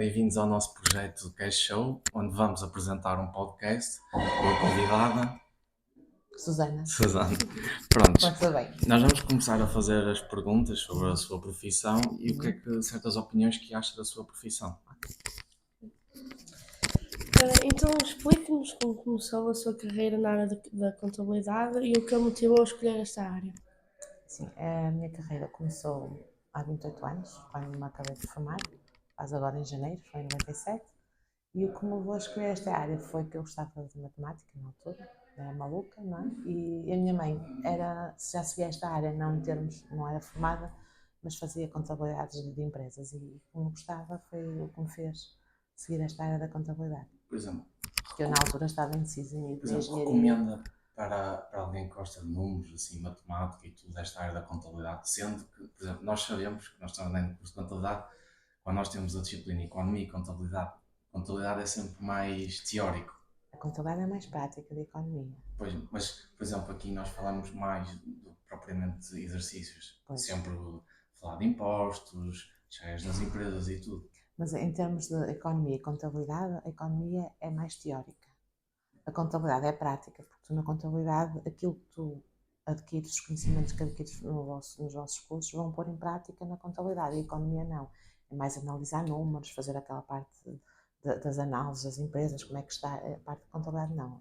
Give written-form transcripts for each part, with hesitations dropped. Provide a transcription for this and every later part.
bem-vindos ao nosso projeto Cash Show, onde vamos apresentar um podcast com a convidada Susana. Susana. Prontos, Começa bem. nós vamos começar a fazer as perguntas sobre a sua profissão e o que é que certas opiniões que acha da sua profissão. Então, explique-nos como começou a sua carreira na área da contabilidade e o que a motivou a escolher esta área. Sim, a minha carreira começou há 28 anos, quando me acabei de formar, faz agora em janeiro, foi em 97, e o que me levou a escolher esta área foi que eu gostava de matemática na altura, era maluca, não é? E a minha mãe já seguia esta área, não em termos, não era formada, mas fazia contabilidades de empresas, e como gostava foi o que me fez seguir esta área da contabilidade. Por exemplo, Porque eu na altura estava indecisa em ir para a engenharia. recomenda para alguém que gosta de números, assim, matemática e tudo, esta área da contabilidade, sendo que, por exemplo, nós sabemos que nós estamos dentro do curso de contabilidade, quando nós temos a disciplina Economia e contabilidade é sempre mais teórico. A contabilidade é mais prática de economia. Pois, mas, por exemplo, aqui nós falamos mais do que propriamente de exercícios. Pois. Sempre falar de impostos, cheias das empresas e tudo. Mas em termos de economia e contabilidade, a economia é mais teórica. A contabilidade é prática, porque tu na contabilidade, aquilo que tu adquires, os conhecimentos que adquires nos vossos cursos, vão pôr em prática na contabilidade. A economia não. É mais analisar números, fazer aquela parte das análises das empresas, como é que está. A parte de contabilidade não.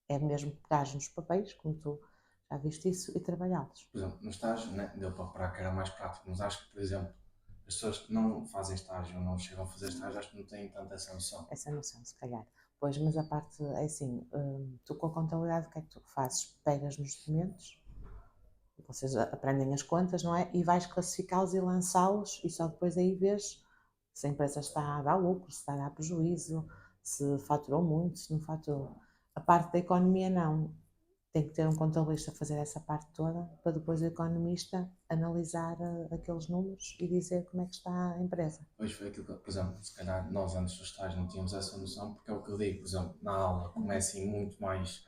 É mesmo pegar nos papéis, como tu já viste isso, e trabalhá-los. Por exemplo, no estágio, né, deu para reparar que era mais prático, mas acho que, por exemplo, as pessoas que não fazem estágio ou não chegam a fazer estágio, acho que não têm tanta essa noção. Essa noção, se calhar. Pois, mas a parte é assim, tu com a contabilidade, o que é que tu fazes? Pegas nos documentos, vocês aprendem as contas, não é? E vais classificá-los e lançá-los, e só depois aí vês se a empresa está a dar lucro, se está a dar prejuízo, se faturou muito, se não faturou. A parte da economia não. Tem que ter um contabilista a fazer essa parte toda, para depois o economista analisar aqueles números e dizer como é que está a empresa. Pois foi aquilo que, por exemplo, se calhar nós antes do estágio não tínhamos essa noção, porque é o que eu digo, por exemplo, na aula, como é assim muito mais,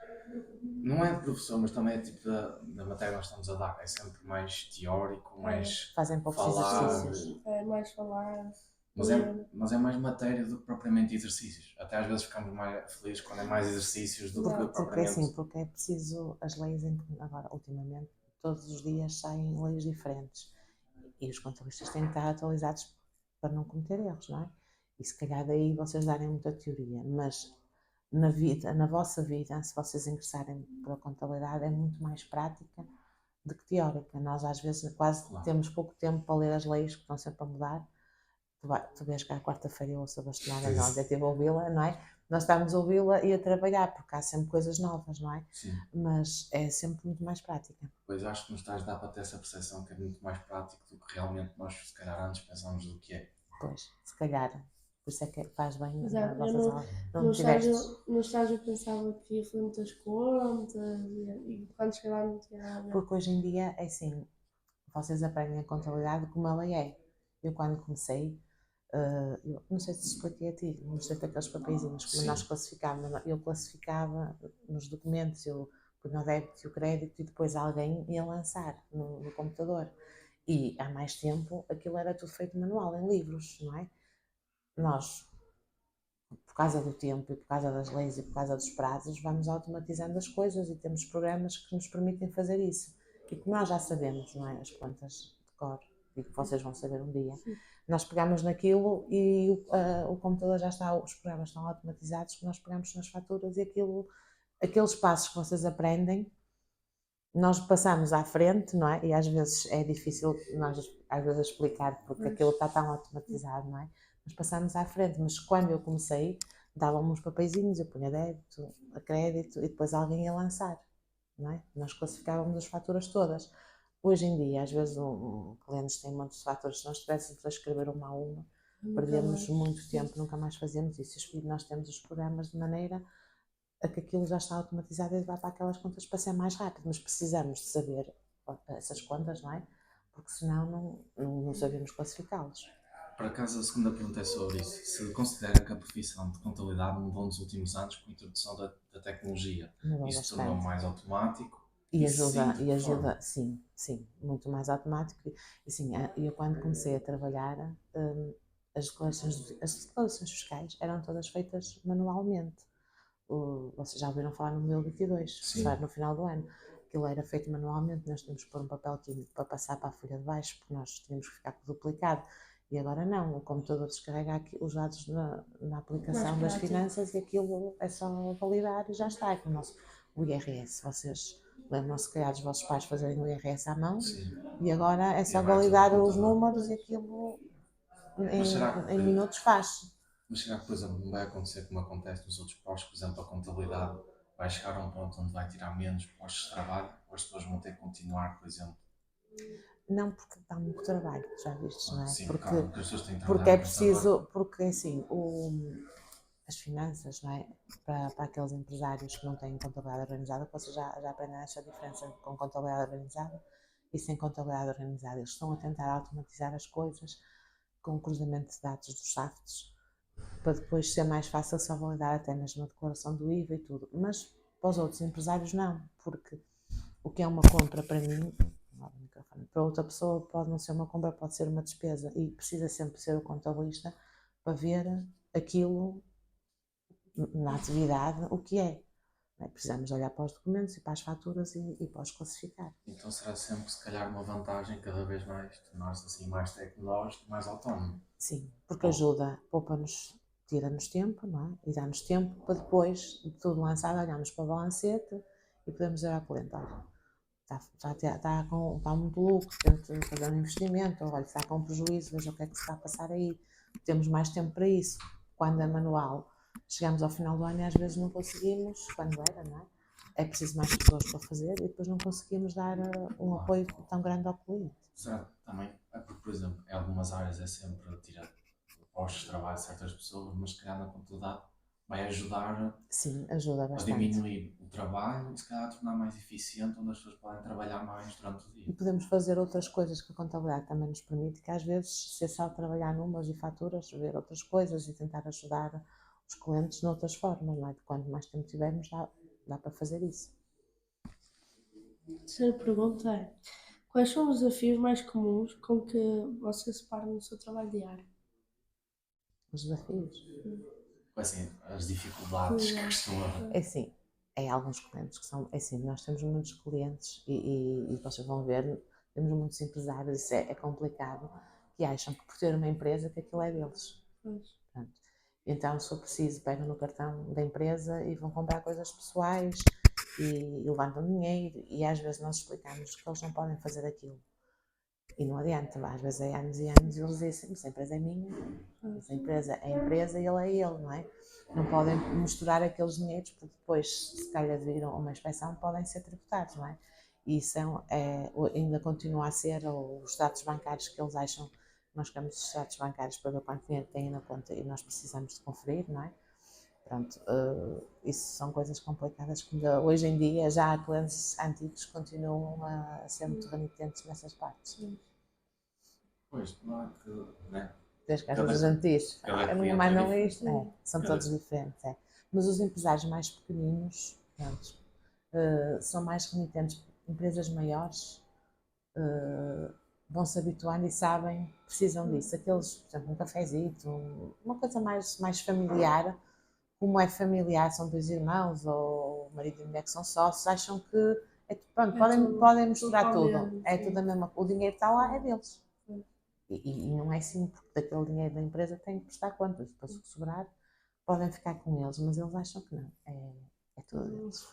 não é de professor, mas também é tipo da matéria que nós estamos a dar, é sempre mais teórico, mais Fazem poucos falar, exercícios. É mais falar. mas é mais matéria do que propriamente exercícios. Até às vezes ficamos mais felizes quando é mais exercícios do que propriamente. Porque é preciso as leis, agora ultimamente, todos os dias saem leis diferentes e os contabilistas têm que estar atualizados para não cometer erros, não é? E se calhar daí vocês darem muita teoria, mas na vossa vida, se vocês ingressarem pela contabilidade, é muito mais prática do que teórica. Nós às vezes quase temos pouco tempo para ler as leis que estão sempre a mudar. Tu vês que à quarta-feira eu ouço a bastonada, não, já estive a ouvi-la, não é? Nós estamos a ouvi-la e a trabalhar, porque há sempre coisas novas, não é? Sim. Mas é sempre muito mais prática. Pois acho que nos estágio dá para ter essa percepção que é muito mais prático do que realmente nós, se calhar, antes pensamos do que é. Pois, se calhar. Por isso é que faz bem Exato. na vossa sala. No estágio eu pensava que ia fazer muitas contas e quando cheguei lá não tinha nada. Porque hoje em dia, é assim, vocês aprendem a contabilidade como ela é. Eu quando comecei, eu não sei se expliquei a ti, mostrei-te aqueles papeizinhos como nós classificávamos. Eu classificava nos documentos, eu punha o débito e o crédito e depois alguém ia lançar no computador. E há mais tempo aquilo era tudo feito manual, em livros, não é? Nós, por causa do tempo e por causa das leis e por causa dos prazos, vamos automatizando as coisas e temos programas que nos permitem fazer isso. E que nós já sabemos, não é? As contas de cor, e que vocês vão saber um dia. Sim. Nós pegamos naquilo e o computador já está, os programas estão automatizados, que nós pegamos nas faturas e aqueles passos que vocês aprendem, nós passamos à frente, não é? E às vezes é difícil nós às vezes explicar porque aquilo está tão automatizado, não é? Nós passamos à frente, mas quando eu comecei, davam-me uns papeizinhos, eu punha débito, a crédito e depois alguém ia lançar, não é? Nós classificávamos as faturas todas. Hoje em dia, às vezes, clientes têm muitos faturas, se nós estivéssemos a escrever uma a uma, perdemos muito tempo, nunca mais fazemos isso. E nós temos os programas de maneira a que aquilo já está automatizado e vai para aquelas contas para ser mais rápido, mas precisamos de saber essas contas, não é? Porque senão não sabemos classificá-los. Por acaso, a segunda pergunta é sobre isso. Se considera que a profissão de contabilidade mudou nos últimos anos com a introdução da tecnologia? Isso tornou mais automático? E ajuda, sim, muito mais automático. E sim, eu quando comecei a trabalhar, as declarações fiscais eram todas feitas manualmente. Vocês já ouviram falar no modelo 22, que sai no final do ano. Aquilo era feito manualmente, nós tínhamos que pôr um papel químico para passar para a folha de baixo, porque nós tínhamos que ficar com o duplicado. E agora não, o computador descarrega aqui os dados na aplicação das finanças e aquilo é só validar e já está. É como o IRS. Vocês lembram-se, se calhar, dos vossos pais fazerem o IRS à mão. Sim. E agora é só agora validar tudo no os computador. números e aquilo Mas será que, em minutos faz. Mas será que, por exemplo, não vai acontecer como acontece nos outros postos, por exemplo, a contabilidade vai chegar a um ponto onde vai tirar menos postos de trabalho, ou as pessoas vão ter que continuar, por exemplo? Não, porque dá muito trabalho, já vistes, não é? Sim, porque, claro, porque as pessoas têm que porque trabalhar é no computador. preciso, porque assim, as finanças, não é? Para aqueles empresários que não têm contabilidade organizada, vocês já aprendem essa diferença com contabilidade organizada e sem contabilidade organizada. Eles estão a tentar automatizar as coisas com o cruzamento de dados dos SAFTs, para depois ser mais fácil só validar até mesmo a declaração do IVA e tudo. Mas para os outros empresários não, porque o que é uma compra para mim, para outra pessoa pode não ser uma compra, pode ser uma despesa e precisa sempre ser o contabilista para ver aquilo na atividade, o que é. Precisamos olhar para os documentos e para as faturas e para os classificar. Então será sempre, se calhar, uma vantagem cada vez mais tornar-se assim mais tecnológico, mais autónomo. Sim, porque ajuda, poupa-nos, tira-nos tempo, não é? E dá-nos tempo para depois de tudo lançado, olharmos para o balancete e podemos dizer ao cliente, olha, está muito lucro, tente fazer um investimento, ou olha, está com prejuízo, veja o que é que se está a passar aí. Temos mais tempo para isso. Quando é manual, chegamos ao final do ano e às vezes não conseguimos, quando era, não é? É preciso mais pessoas para fazer e depois não conseguimos dar um apoio tão grande ao cliente. Certo, também, é porque, por exemplo, em algumas áreas é sempre tirar postos de trabalho de certas pessoas, mas se calhar na contabilidade vai ajudar. Sim, ajuda A bastante. diminuir o trabalho e se calhar tornar mais eficiente, onde as pessoas podem trabalhar mais durante o dia. E podemos fazer outras coisas que a contabilidade também nos permite, que às vezes, se é só trabalhar números e faturas, ver outras coisas e tentar ajudar os clientes de outras formas, não é? Quanto mais tempo tivermos, dá para fazer isso. A terceira pergunta é: quais são os desafios mais comuns com que você se depara no seu trabalho diário? Os desafios? Assim, as dificuldades que costuma. É assim, é alguns clientes que são, é assim, nós temos muitos clientes e vocês vão ver, temos muitos empresários, isso é complicado, que acham que por ter uma empresa que aquilo é deles. Pronto. Então, se for preciso, pegam no cartão da empresa e vão comprar coisas pessoais e levantam dinheiro e às vezes nós explicamos que eles não podem fazer aquilo. E não adianta, às vezes é anos e anos e eles dizem, essa empresa é minha, essa empresa é a empresa e ele é ele, não é? Não podem misturar aqueles dinheiros porque depois, se calhar viram uma inspeção, podem ser tributados, não é? E isso ainda continua a ser os dados bancários que eles acham que nós queremos os dados bancários para ver quanto dinheiro têm na conta e nós precisamos de conferir, não é? Pronto, isso são coisas complicadas que hoje em dia já há clientes antigos que continuam a ser muito renitentes nessas partes. Pois, não é que, né? Desde que às vezes a gente diz, a minha mãe não é isto, são Cada- todos diferentes, Mas os empresários mais pequeninos, pronto, são mais renitentes. Empresas maiores vão se habituando e sabem, precisam disso. Aqueles, por exemplo, um cafezito, uma coisa mais familiar, como é familiar, são dois irmãos ou marido e mulher que são sócios, acham que pronto, podem misturar tudo. É tudo a mesma coisa. O dinheiro está lá, é deles. E não é assim, porque daquele dinheiro da empresa tem que prestar contas. Depois, se sobrar, podem ficar com eles, mas eles acham que não. É tudo deles.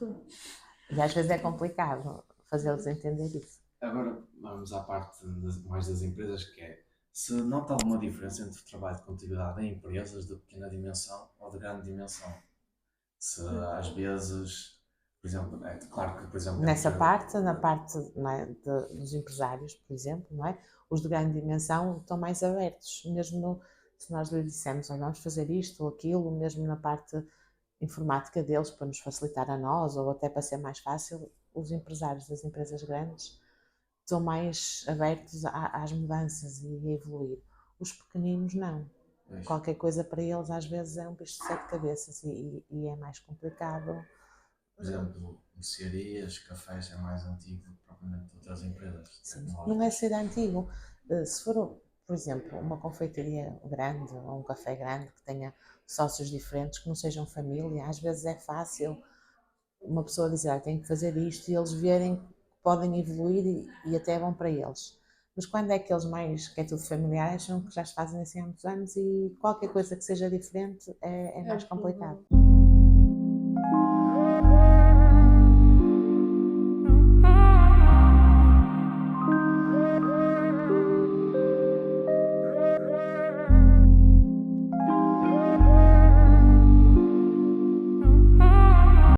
E às vezes é complicado fazê-los entender isso. Agora vamos à parte mais das empresas, que é se nota alguma diferença entre o trabalho de contabilidade em empresas de pequena dimensão ou de grande dimensão. Se às vezes, por exemplo, é claro que, por exemplo, na parte não é, dos empresários, por exemplo, não é? Os de grande dimensão estão mais abertos, mesmo se nós lhe dissemos, olha, vamos fazer isto ou aquilo, mesmo na parte informática deles, para nos facilitar a nós ou até para ser mais fácil, os empresários das empresas grandes estão mais abertos às mudanças e a evoluir. Os pequeninos não. Pois. Qualquer coisa para eles às vezes é um bicho de sete cabeças e é mais complicado. Por exemplo, mercearias, cafés é mais antigo do que propriamente outras empresas. Sim, não é ser antigo. Se for, por exemplo, uma confeitaria grande ou um café grande que tenha sócios diferentes, que não sejam família, às vezes é fácil uma pessoa dizer, tenho que fazer isto, e eles verem que podem evoluir e até é bom para eles. Mas quando é aqueles mais, que é tudo familiar, acham que já se fazem assim há muitos anos e qualquer coisa que seja diferente é mais complicado. problema.